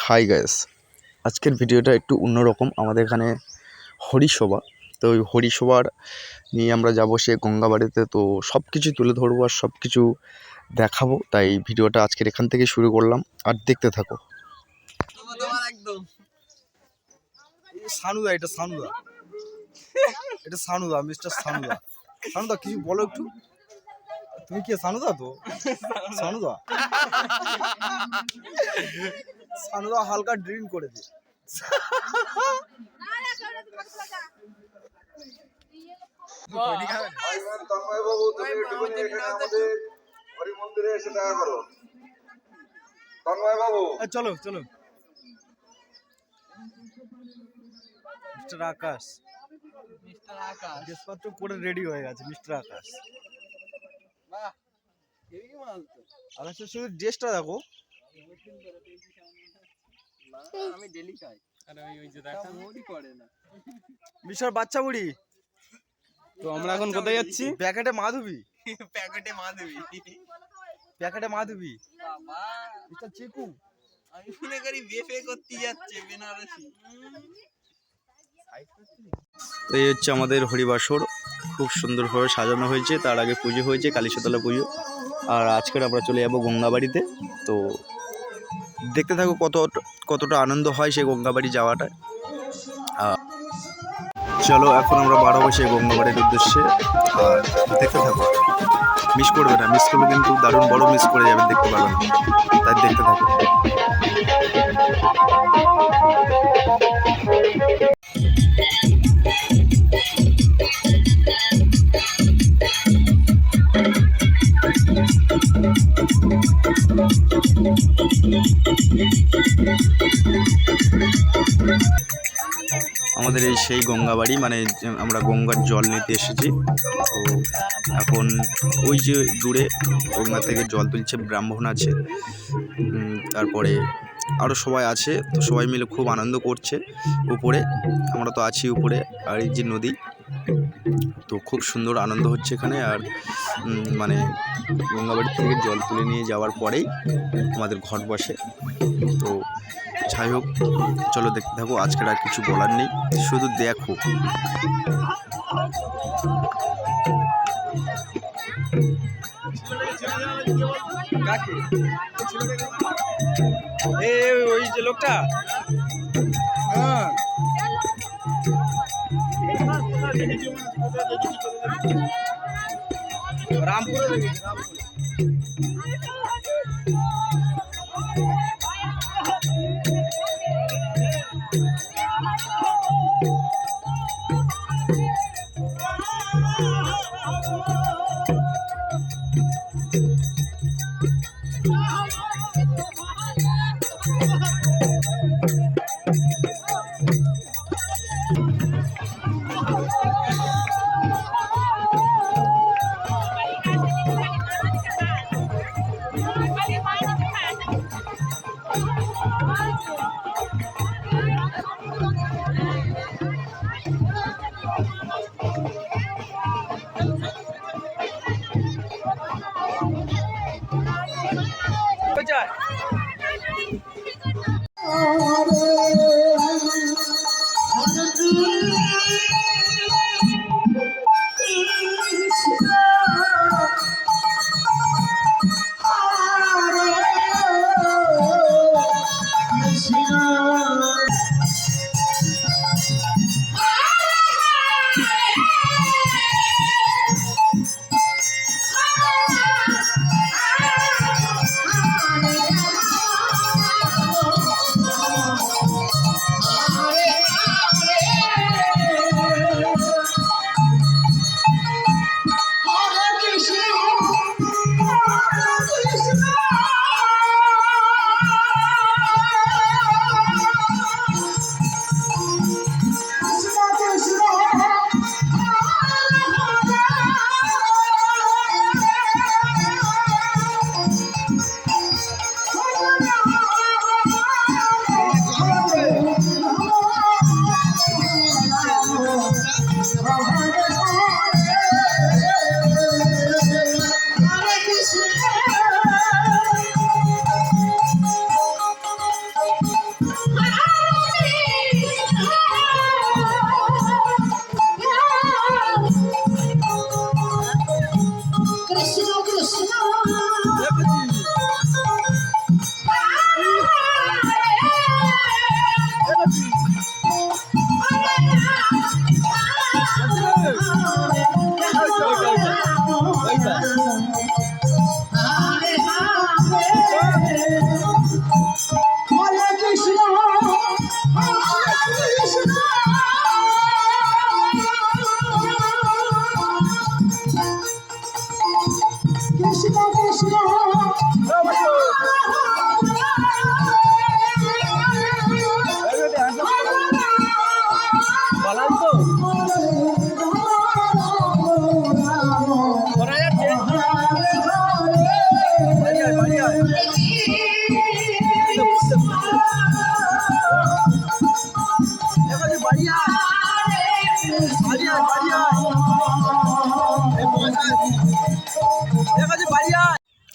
Hi guys, আজকের ভিডিওটা একটু অন্যরকম। আমাদের এখানে হরিসভা, তো ওই হরিসভার নিয়ে আমরা যাব সে গঙ্গাবাড়িতে। তো সব কিছু তুলে ধরবো আর সব কিছু দেখাবো, তাই ভিডিওটা আজকের এখান থেকে শুরু করলাম, আর দেখতে থাকো। সানুদা, এটা সানুদা, এটা সানুদা, মিস্টার সানুদা। সানুদা কিছু বলো একটু। তুমি কি সানুদা? তো সানুদা সানুদা হালকা ড্রিঙ্ক করেছে। চলো চলো, মিস্টার আকাশ, ড্রেসপত্র পরে রেডি হয়ে গেছে মিস্টার আকাশ। আকাশের শুধু ড্রেসটা দেখো। আমি ডেলি খাই, আর ওই যে দেখা মুড়ি করে না মিস্টার বাচ্চা বুড়ি। তো আমরা এখন কোথায় যাচ্ছি? প্যাকেটে মাধবী, প্যাকেটে মাধবী, প্যাকেটে মাধবী। বাবা মিস্টার চিকু, আমি মনে করি বেফে করতে যাচ্ছে বেনারসি। তো এই হচ্ছে আমাদের হরিবাসর, খুব সুন্দরভাবে সাজানো হয়েছে। তার আগে পুজো হয়েছে, কালীশীতলা পুজো। আর আজকের আমরা চলে যাব গঙ্গাবাড়িতে। তো দেখতে থাকো কতটা আনন্দ হয় সেই গঙ্গাবাড়ি যাওয়াটা। চলো এখন আমরা বাড়াবো সেই গঙ্গাবাড়ির উদ্দেশ্যে, আর দেখতে থাকো। মিস করবে না, মিস করলে কিন্তু দারুণ বড় মিস করে যাবেন, দেখতে পাবেন। তাই দেখতে থাকো। আমাদের এই সেই গঙ্গাবাড়ি, মানে আমরা গঙ্গার জল নিতে এসেছি। তো এখন ওই যে দূরে গঙ্গা থেকে জল তুলছে, ব্রাহ্মণ আছে, তারপরে আরও সবাই আছে। তো সবাই মিলে খুব আনন্দ করছে উপরে, আমরা তো আছি উপরে। আর এই যে নদী, তো খুব সুন্দর আনন্দ হচ্ছে এখানে। আর মানে গঙ্গাবাড়ি থেকে জল তুলে নিয়ে যাওয়ার পরেই আমাদের ঘট বসে। তো যাই হোক, চলো দেখতে থাকো। আজকের আর কিছু বলার নেই, শুধু দেখো। ওই যে লোকটা, হ্যাঁ রামপুরে দেখেছি, রামপুরে।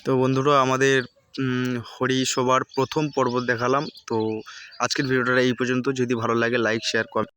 তো বন্ধুরা আমাদের হরিসভার প্রথম পর্ব দেখালাম। তো আজকের ভিডিওটা এই পর্যন্ত। যদি ভালো লাগে লাইক শেয়ার কমেন্ট